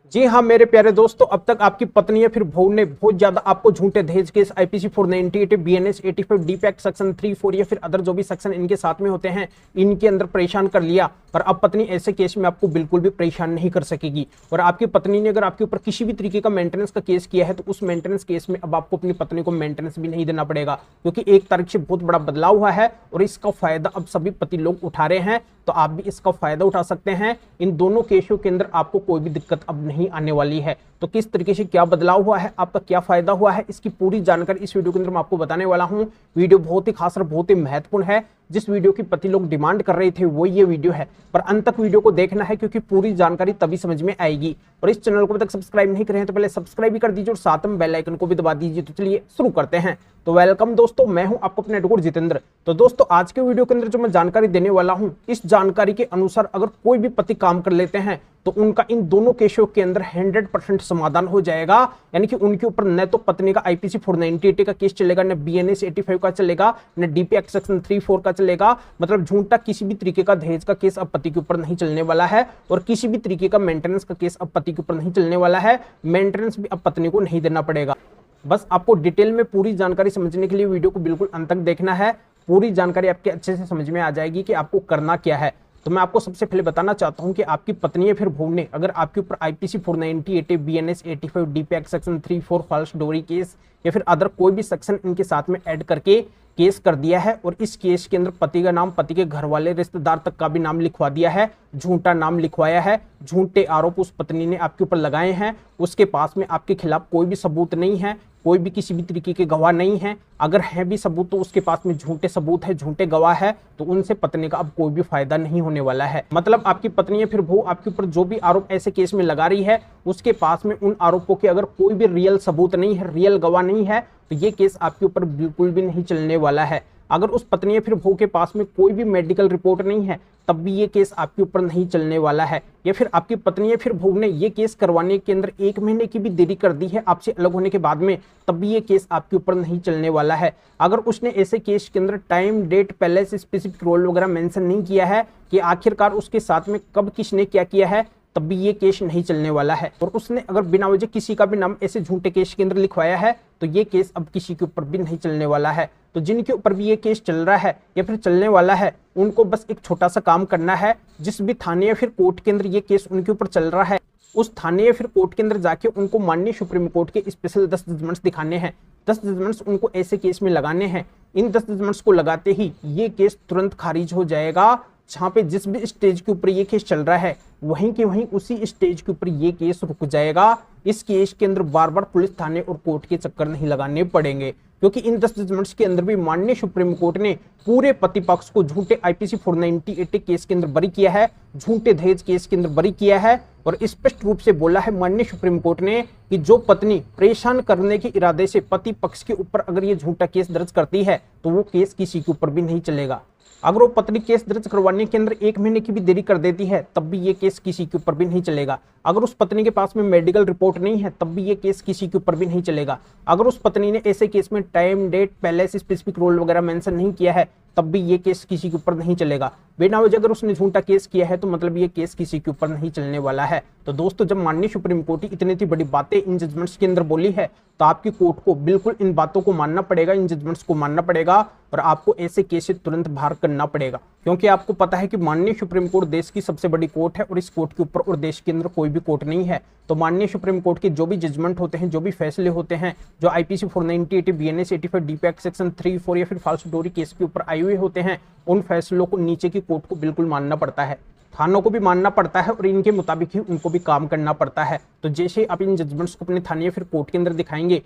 जी हाँ मेरे प्यारे दोस्तों, अब तक आपकी पत्नी या फिर बहू ने बहुत ज्यादा आपको झूठे दहेज case, IPC 498, BNS 85, depeg section 3-4 या फिर अदर जो भी सेक्शन इनके साथ में होते हैं, इनके अंदर परेशान कर लिया। पर अब पत्नी ऐसे केस में आपको बिल्कुल भी परेशान नहीं कर सकेगी। और आपकी पत्नी ने अगर आपके ऊपर किसी भी तरीके का मेंटेनेंस का केस किया है तो उस मेंटेनेंस केस में अब आपको अपनी पत्नी को मेंटेनेंस भी नहीं देना पड़ेगा, क्योंकि 1 तारीख से बहुत बड़ा बदलाव हुआ है और इसका फायदा अब सभी पति लोग उठा रहे हैं। तो आप भी इसका फायदा उठा सकते हैं। इन दोनों केसों के अंदर आपको कोई भी दिक्कत अब नहीं आने वाली है। तो किस तरीके से क्या बदलाव हुआ है, आपका क्या फायदा हुआ है, इसकी पूरी जानकारी इस वीडियो के अंदर मैं आपको बताने वाला हूं। वीडियो बहुत ही खास और बहुत ही महत्वपूर्ण है। जिस वीडियो की पति लोग डिमांड कर रहे थे वो ये वीडियो है, पर अंत तक वीडियो को देखना है क्योंकि पूरी जानकारी तभी समझ में आएगी। और इस चैनल को अभी तक सब्सक्राइब नहीं करे हैं तो पहले सब्सक्राइब भी कर दीजिए और साथ में बेल आइकन को भी दबा दीजिए। तो चलिए शुरू करते हैं। तो वेलकम दोस्तों, मैं हूं आपको अपने एडवोकेट जितेंद्र। तो दोस्तों आज के वीडियो के अंदर जो मैं जानकारी देने वाला हूं, इस जानकारी के अनुसार अगर कोई भी पति काम कर लेते हैं तो उनका इन दोनों केसों के अंदर 100% समाधान हो जाएगा। यानी कि उनके ऊपर न तो पत्नी का आईपीसी 498 का केस चलेगा, न बीएनएस 85 का चलेगा, न डीपीएक सेक्शन 3-4 का चलेगा। मतलब झूठा किसी भी तरीके का दहेज का केस अब पति के ऊपर नहीं चलने वाला है और किसी भी तरीके का मेंटेनेंस का केस अब पति के ऊपर नहीं चलने वाला है। मेंटेनेंस भी अब पत्नी को नहीं देना पड़ेगा। बस आपको डिटेल में पूरी जानकारी समझने के लिए वीडियो को बिल्कुल अंत तक देखना है। पूरी जानकारी आपके अच्छे से समझ में आ जाएगी कि आपको करना क्या है। तो मैं आपको सबसे पहले बताना चाहता हूं कि आपकी पत्नी या फिर बहू ने अगर आपके ऊपर IPC 498, BNS 85, depeg section 3-4 false dowry case या फिर अदर कोई भी सेक्शन इनके साथ में ऐड करके केस कर दिया है और इस केस के अंदर पति का नाम, पति के घर वाले रिश्तेदार तक का भी नाम लिखवा दिया है, झूठा नाम लिखवाया है, झूठे आरोप उस पत्नी ने आपके ऊपर लगाए हैं, उसके पास में आपके खिलाफ कोई भी सबूत नहीं है, कोई भी किसी भी तरीके के गवाह नहीं है, अगर है भी सबूत तो उसके पास में झूठे सबूत है, झूठे गवाह है, तो उनसे पत्नी का अब कोई भी फायदा नहीं होने वाला है। मतलब आपकी पत्नी या फिर बहू आपके ऊपर जो भी आरोप ऐसे केस में लगा रही है, उसके पास में उन आरोपों के अगर कोई भी रियल सबूत नहीं है, रियल गवाह नहीं है, तो ये केस आपके ऊपर बिल्कुल भी नहीं चलने वाला है। अगर उस पत्नी या फिर बहू के पास में कोई भी मेडिकल रिपोर्ट नहीं है तब भी ये केस आपके ऊपर नहीं चलने वाला है। या फिर आपकी पत्नी या फिर बहू ने ये केस करवाने के अंदर 1 महीने की भी देरी कर दी है आपसे अलग होने के बाद में, तब भी ये केस आपके ऊपर नहीं चलने वाला है। अगर उसने ऐसे केस के अंदर टाइम, डेट, पहले से स्पेसिफिक रोल वगैरह मेंशन नहीं किया है कि आखिरकार उसके साथ में कब किसने क्या किया है, तब भी ये केस नहीं चलने वाला है। और उसने अगर बिना वजह किसी का भी नाम ऐसे झूठे केस के अंदर लिखवाया है तो ये केस अब किसी के ऊपर भी नहीं चलने वाला है। तो जिनके ऊपर भी ये केस चल रहा है या फिर चलने वाला है, उनको बस एक छोटा सा काम करना है। जिस भी थाने या फिर कोर्ट के अंदर ये केस उनके ऊपर चल रहा है, उस थाने या फिर कोर्ट के अंदर जाके उनको माननीय सुप्रीम कोर्ट के स्पेशल 10 जजमेंट्स दिखाने हैं। 10 जजमेंट्स उनको ऐसे केस में लगाने हैं। इन 10 जजमेंट्स को लगाते ही ये केस तुरंत खारिज हो जाएगा। जहां पे जिस भी स्टेज के ऊपर ये केस चल रहा है वहीं के वहीं उसी स्टेज के ऊपर ये केस रुक जाएगा। इस केस के अंदर बार बार पुलिस, थाने और कोर्ट के चक्कर नहीं लगाने पड़ेंगे, क्योंकि इन 10 जजमेंट्स के अंदर भी माननीय सुप्रीम कोर्ट ने पूरे पति पक्ष को झूठे आईपीसी 498 केस के अंदर बरी किया है, झूठे दहेज केस के अंदर बरी किया है। और स्पष्ट रूप से बोला है माननीय सुप्रीम कोर्ट ने कि जो पत्नी परेशान करने के इरादे से पति पक्ष के ऊपर अगर ये झूठा केस दर्ज करती है तो वो केस किसी के ऊपर भी नहीं चलेगा। अगर वो पत्नी केस दर्ज करवाने के अंदर 1 महीने की भी देरी कर देती है तब भी ये केस किसी के ऊपर भी नहीं चलेगा। अगर उस पत्नी के पास में मेडिकल रिपोर्ट नहीं है तब भी ये केस किसी के ऊपर भी नहीं चलेगा। अगर उस पत्नी ने ऐसे केस में टाइम, डेट, पहले से स्पेसिफिक रोल वगैरह मेंशन नहीं किया है तब भी ये केस किसी के ऊपर नहीं चलेगा। बिना वजह अगर उसने झूठा केस किया है तो मतलब ये केस किसी के ऊपर नहीं चलने वाला है। तो दोस्तों जब माननीय सुप्रीम कोर्ट इतनी बड़ी बातें इन जजमेंट्स के अंदर बोली है तो आपकी कोर्ट को बिल्कुल इन बातों को मानना पड़ेगा, इन जजमेंट्स को मानना पड़ेगा और आपको ऐसे केस से तुरंत बाहर करना पड़ेगा। क्योंकि आपको पता है कि माननीय सुप्रीम कोर्ट देश की सबसे बड़ी कोर्ट है और इस कोर्ट के ऊपर और देश के अंदर कोई भी कोर्ट नहीं है। तो माननीय सुप्रीम कोर्ट के जो भी जजमेंट होते हैं, जो भी फैसले होते हैं, जो आईपीसी 498, बीएनएस 85, डीपैक सेक्शन 3-4 या फिर फॉल्स डोरी केस के ऊपर आए हुए होते हैं, उन फैसलों को नीचे की कोर्ट को बिल्कुल मानना पड़ता है, थानों को भी मानना पड़ता है और इनके मुताबिक ही उनको भी काम करना पड़ता है। तो जैसे ही आप इन जजमेंट्स को अपने थाने या फिर कोर्ट के अंदर दिखाएंगे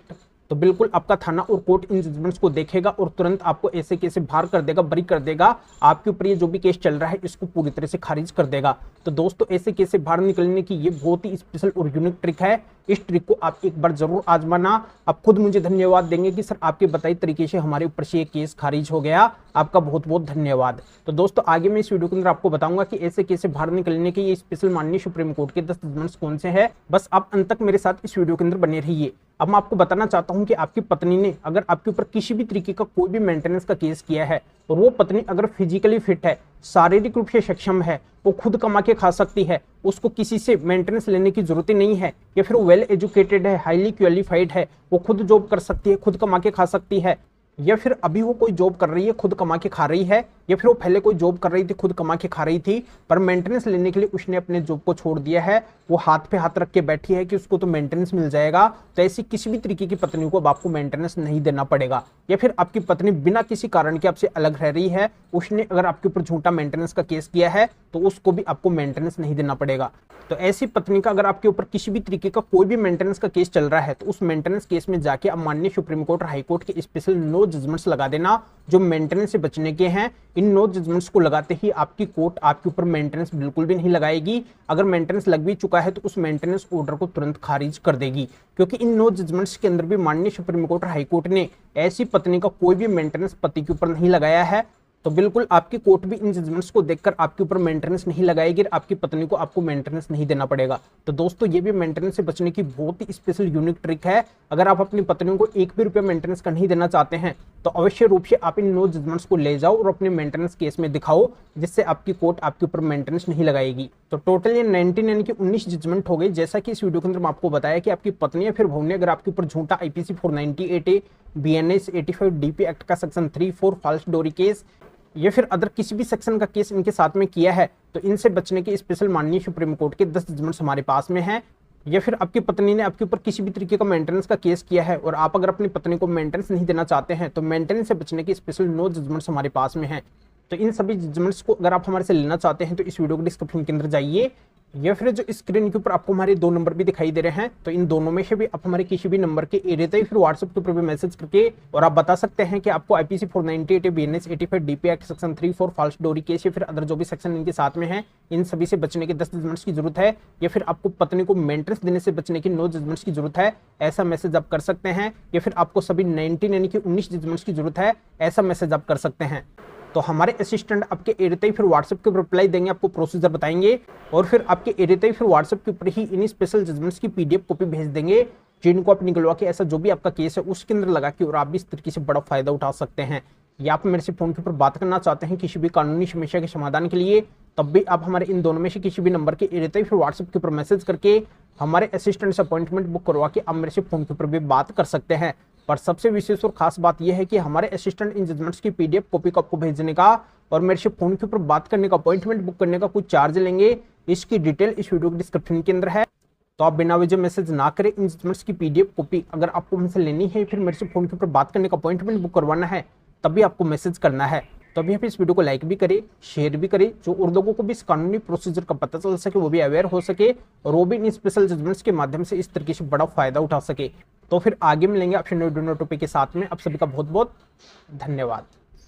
तो बिल्कुल आपका थाना और कोर्ट इन जजमेंट्स को देखेगा और तुरंत आपको ऐसे केस से बाहर कर देगा, बरी कर देगा। आपके ऊपर ये जो भी केस चल रहा है इसको पूरी तरह से खारिज कर देगा। तो दोस्तों ऐसे केस से बाहर निकलने की ये बहुत ही स्पेशल और यूनिक ट्रिक है। इस ट्रिक को आप एक बार जरूर आजमाना। आप खुद मुझे धन्यवाद देंगे कि सर आपके बताई तरीके से हमारे ऊपर से ये केस खारिज हो गया। आपका बहुत बहुत धन्यवाद। तो दोस्तों आगे मैं इस वीडियो के अंदर आपको बताऊंगा कि ऐसे केस से बाहर निकलने के ये स्पेशल माननीय सुप्रीम कोर्ट के 10 जजमेंट्स कौन से हैं। बस आप अंत तक मेरे साथ इस वीडियो के अंदर बने रहिए। अब मैं आपको बताना चाहता हूं कि आपकी पत्नी ने अगर आपके ऊपर किसी भी तरीके का कोई भी मेंटेनेंस का केस किया है और वो पत्नी अगर फिजिकली फिट है, शारीरिक रूप से सक्षम है वो खुद कमा के खा सकती है, उसको किसी से मेंटेनेंस लेने की जरूरत ही नहीं है, या फिर वो वेल एजुकेटेड है, हाईली क्वालिफाइड है, वो खुद जॉब कर सकती है, खुद कमा के खा सकती है, या फिर अभी वो कोई जॉब कर रही है खुद कमा के खा रही है, या फिर वो पहले कोई जॉब कर रही थी खुद कमा के खा रही थी, पर मेंटेनेंस लेने के लिए उसने अपने जॉब को छोड़ दिया है, वो हाथ पे हाथ रख के बैठी है कि उसको तो मेंटेनेंस मिल जाएगा। तो ऐसी किसी भी तरीके की पत्नी को अब आपको मेंटेनेंस नहीं देना पड़ेगा। या फिर आपकी पत्नी बिना किसी कारण के आपसे अलग रह रही है, उसने अगर आपके ऊपर झूठा मेंटेनेंस का केस किया है तो उसको भी आपको मेंटेनेंस नहीं देना पड़ेगा। तो ऐसी पत्नी का अगर आपके ऊपर किसी भी तरीके का कोई भी मेंटेनेंस का केस चल रहा है तो उस मेंटेनेंस केस में जाके अब माननीय सुप्रीम कोर्ट और हाई कोर्ट के स्पेशल नो जजमेंट्स लगा देना जो मेंटेनेंस से बचने के हैं। इन नो जजमेंट्स को लगाते ही आपकी कोर्ट आपके ऊपर मेंटेनेंस बिल्कुल भी नहीं लगाएगी। अगर मेंटेनेंस लग भी चुका है तो उस मेंटेनेंस ऑर्डर को तुरंत खारिज कर देगी, क्योंकि इन नो जजमेंट्स के अंदर भी माननीय सुप्रीम कोर्ट और हाई कोर्ट ने ऐसी पत्नी का कोई भी मेंटेनेंस पति के ऊपर नहीं लगाया है। तो बिल्कुल आपकी कोर्ट भी इन जजमेंट्स को देखकर आपके ऊपर मेंटेनेंस नहीं लगाएगी, आपकी पत्नी को आपको मेंटेनेंस नहीं देना पड़ेगा। तो दोस्तों ये भी मेंटेनेंस से बचने की बहुत ही स्पेशल यूनिक ट्रिक है। अगर आप अपनी पत्नी को एक भी रुपया मेंटेनेंस का नहीं देना चाहते हैं तो अवश्य रूप से आप इन नो जजमेंट्स को ले जाओ और अपने मेंटेनेंस केस में दिखाओ, जिससे आपकी कोर्ट आपके ऊपर मेंटेनेंस नहीं लगाएगी। तो टोटल ये 19 की 19 जजमेंट हो गई। जैसा कि इस वीडियो के अंदर मैं आपको बताया कि आपकी पत्नी या फिर बहू ने अगर आपके ऊपर झूठा IPC 498A BNS 85 DP act का सेक्शन 3-4 फॉल्स डोरी केस या फिर अदर किसी भी सेक्शन का केस इनके साथ में किया है तो इनसे बचने के स्पेशल माननीय सुप्रीम कोर्ट के 10 जजमेंट्स हमारे पास में हैं। या फिर आपकी पत्नी ने आपके ऊपर किसी भी तरीके का मेंटेनेंस का केस किया है और आप अगर अपनी पत्नी को मेंटेनेंस नहीं देना चाहते हैं तो मेंटेनेंस से बचने के स्पेशल नो जजमेंट्स हमारे पास में हैं। तो इन सभी जजमेंट्स को अगर आप हमारे से लेना चाहते हैं तो इस वीडियो के डिस्क्रिप्शन के अंदर जाइए, या फिर जो स्क्रीन के ऊपर आपको हमारे 2 नंबर भी दिखाई दे रहे हैं तो इन दोनों में से भी आप हमारे किसी भी नंबर के एरिया तक फिर व्हाट्सएप के ऊपर भी मैसेज करके और आप बता सकते हैं कि आपको IPC 498 BNS 85 DP act section 3-4 false dowry case या फिर अदर जो भी सेक्शन इनके साथ में है इन सभी से बचने के 10 जजमेंट्स की जरूरत है, या फिर आपको पत्नी को मेंटेनेंस देने से बचने की 9 जजमेंट्स की जरूरत है, ऐसा मैसेज आप कर सकते हैं। या फिर आपको सभी 19 की 19 जजमेंट्स की जरूरत है, ऐसा मैसेज आप कर सकते हैं। तो हमारे असिस्टेंट आपके एरिया ही फिर व्हाट्सएप के ऊपर रिप्लाई देंगे, आपको प्रोसीजर बताएंगे और फिर आपके एरिया ही फिर व्हाट्सएप के ऊपर ही इन स्पेशल जजमेंट्स की PDF कॉपी भेज देंगे, जिनको आप निकलवा के ऐसा जो भी आपका केस है उसके अंदर लगा के और आप भी इस तरीके से बड़ा फायदा उठा सकते हैं। या आप मेरे से फोन के ऊपर बात करना चाहते हैं किसी भी कानूनी समस्या के समाधान के लिए, तब भी आप हमारे इन दोनों में से किसी भी नंबर के एरिया ही फिर व्हाट्सएप के ऊपर मैसेज करके हमारे असिस्टेंट से अपॉइंटमेंट बुक करवा के आप मेरे से फोन के ऊपर भी बात कर सकते हैं। पर सबसे विशेष और खास बात यह है कि हमारे असिस्टेंट इन जजमेंट्स की PDF कॉपी को आपको भेजने का और मेरे से फोन के ऊपर बात करने का, अपॉइंटमेंट बुक करने का कुछ चार्ज लेंगे। इसकी डिटेल इस वीडियो के डिस्क्रिप्शन के अंदर है, तो आप बिना वजह मैसेज ना करें। इन जजमेंट्स की PDF कॉपी अगर आपको हमसे लेनी है फिर मेरे से फोन के ऊपर बात करने का, अपॉइंटमेंट बुक करवाना है, तभी आपको मैसेज करना है। तो अभी आप इस वीडियो को लाइक भी करें, शेयर भी करें, जो और लोगों को भी इस कानूनी प्रोसीजर का पता चल सके, वो भी अवेयर हो सके और वो भी इन स्पेशल जजमेंट्स के माध्यम से इस तरीके से बड़ा फायदा उठा सके। तो फिर आगे मिलेंगे आपसे नए टॉपिक के साथ में। आप सभी का बहुत बहुत धन्यवाद।